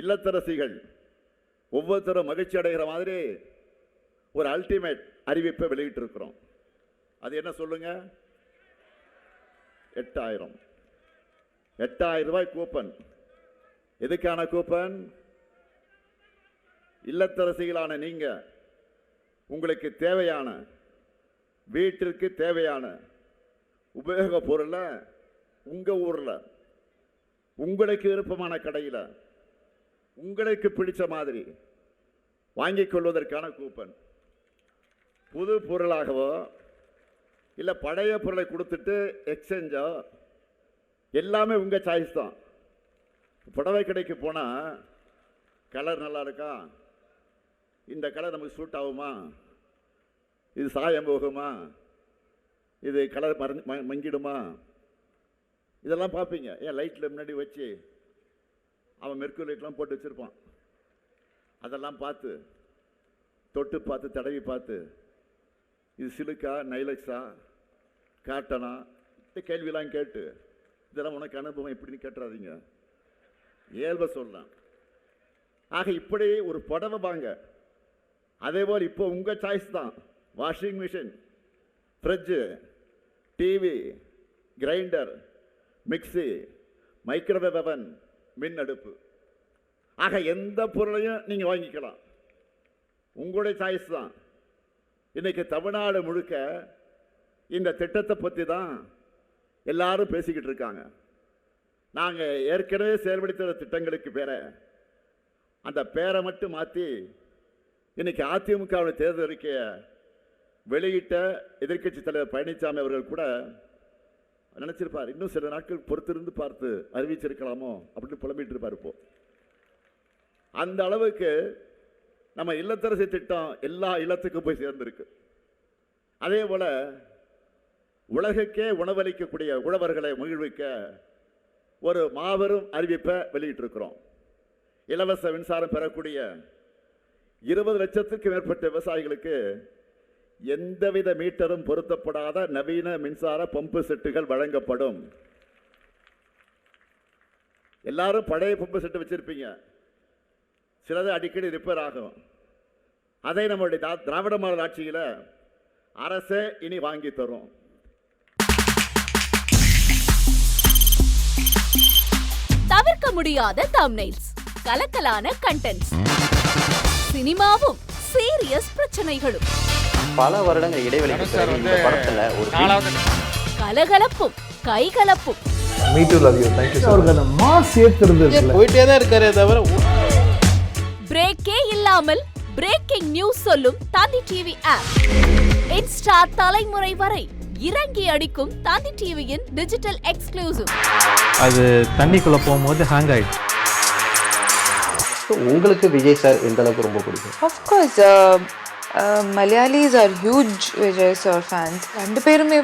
இல்லத்தரசிகள் ஒவ்வொருத்தரும் மகிழ்ச்சி அடைகிற மாதிரி ஒரு அல்டிமேட் அறிவிப்பை வெளியிட்டு இருக்கிறோம். அது என்ன சொல்லுங்க? 8000 ரூபாய் கூப்பன். எதுக்கான கூப்பன்? இல்லத்தரசிகளான நீங்க உங்களுக்கு தேவையான வீட்டிற்கு தேவையான உபயோக பொருளை உங்க ஊர்ல உங்களுக்கு விருப்பமான கடையில் உங்களுக்கு பிடிச்ச மாதிரி வாங்கிக் கொள்வதற்கான கூப்பன். புது பொருளாகவோ இல்லை பழைய பொருளை கொடுத்துட்டு எக்ஸ்சேஞ்சோ எல்லாமே உங்க சாய்ஸ் தான். புடவை கடைக்கு போனால் கலர் நல்லா இருக்கா, இந்த கலர் நமக்கு சூட் ஆகுமா, இது சாயம் போகுமா, இது கலர் மங்கிடுமா, இதெல்லாம் பார்ப்பீங்க. ஏன் லைட்டில் முன்னாடி வச்சு அவன் மெர்க்குரி லைட்லாம் போட்டு வச்சுருப்பான். அதெல்லாம் பார்த்து தொட்டு பார்த்து தடவி பார்த்து இது சிலுக்கா நைலக்ஸா காட்டனா இந்த கேள்வியெல்லாம் கேட்டு இதெல்லாம் உனக்கு அனுபவம் எப்படின்னு கேட்டுறாதீங்க, இயல்பை சொல்லலாம். ஆக இப்படி ஒரு புடவை வாங்க. அதே போல் இப்போ உங்கள் சாய்ஸ் தான். Washing machine, fridge, TV, grinder, mixie, microwave அவன், மின் அடுப்பு. ஆக எந்த பொருளையும் நீங்கள் வாங்கிக்கலாம். உங்களுடைய சாய்ஸ் தான். இன்னைக்கு தமிழ்நாடு முழுக்க இந்த திட்டத்தை பற்றி தான் எல்லாரும் பேசிக்கிட்டு இருக்காங்க. நாங்கள் ஏற்கனவே செயல்படுத்துகிற திட்டங்களுக்கு பேரை அந்த பேரை மட்டும் மாற்றி இன்னைக்கு அதிமுகவுடைய தேர்தல் அறிக்கையை வெளியிட்ட எதிர்க்கட்சி தலைவர் பழனிசாமி அவர்கள் கூட நினைச்சிருப்பார், இன்னும் சில நாட்கள் பொறுத்திருந்து பார்த்து அறிவிச்சிருக்கலாமோ அப்படின்னு புலம்பிட்டு இருப்பார். இப்போ அந்த அளவுக்கு நம்ம இல்லத்தரசி திட்டம் எல்லா இல்லத்துக்கும் போய் சேர்ந்திருக்கு. அதே போல உலகுக்கே உணவளிக்கக்கூடிய உழவர்களை மகிழ்விக்க ஒரு மாபெரும் அறிவிப்பை வெளியிட்டு இருக்கிறோம். இலவச மின்சாரம் பெறக்கூடிய 20 லட்சத்துக்கு மேற்பட்ட விவசாயிகளுக்கு எந்தவித மீட்டரும் பொருத்தப்படாத நவீன மின்சார பம்பு செட்டுகள் வழங்கப்படும். எல்லாரும் பழைய பம்பு செட்டு வச்சிருப்பீங்க, சிலது அடிக்கடி ரிப்பேர் ஆகும். அதை நம்முடைய திராவிட மாடல் ஆட்சியில் அரசே இனி வாங்கி தரும். தவிர்க்க முடியாத தம்ப்நெயில்ஸ், கலக்கலான கண்டென்ட்ஸ், சினிமாவும் சீரியஸ் பிரச்சனைகளும், பல வருடங்கள் இடைவெளிக்கு பிறகு இந்த படத்துல ஒரு கலகலப்பும் கைகலப்பும். போயிட்டே தான் இருக்காரே தவிர பிரேக்கே இல்லாமல் பிரேக்கிங் நியூஸ் சொல்லும் தந்தி டிவி ஆப். இன்ஸ்டா தலைமுறை வரை இறங்கி அடிக்கும் தந்தி டிவியின் டிஜிட்டல் எக்ஸ்க்ளூசிவ். அது தண்ணிக்குள்ள போகும்போது ஹேங் ஆயிடுச்சு. உங்களுக்கு விஜய் சார் எந்த அளவுக்கு ரொம்ப பிடிக்கும்? Of course, Malayalis are huge Vijay sir fans. ரெண்டு பேருமே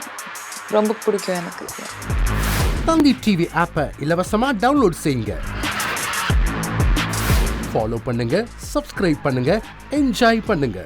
ரொம்ப பிடிக்கும் எனக்கு. தந்தி டிவி ஆப்பை இலவசமா டவுன்லோட் செய்யுங்க, ஃபாலோ பண்ணுங்க, சப்ஸ்கிரைப் பண்ணுங்க, என்ஜாய் பண்ணுங்க.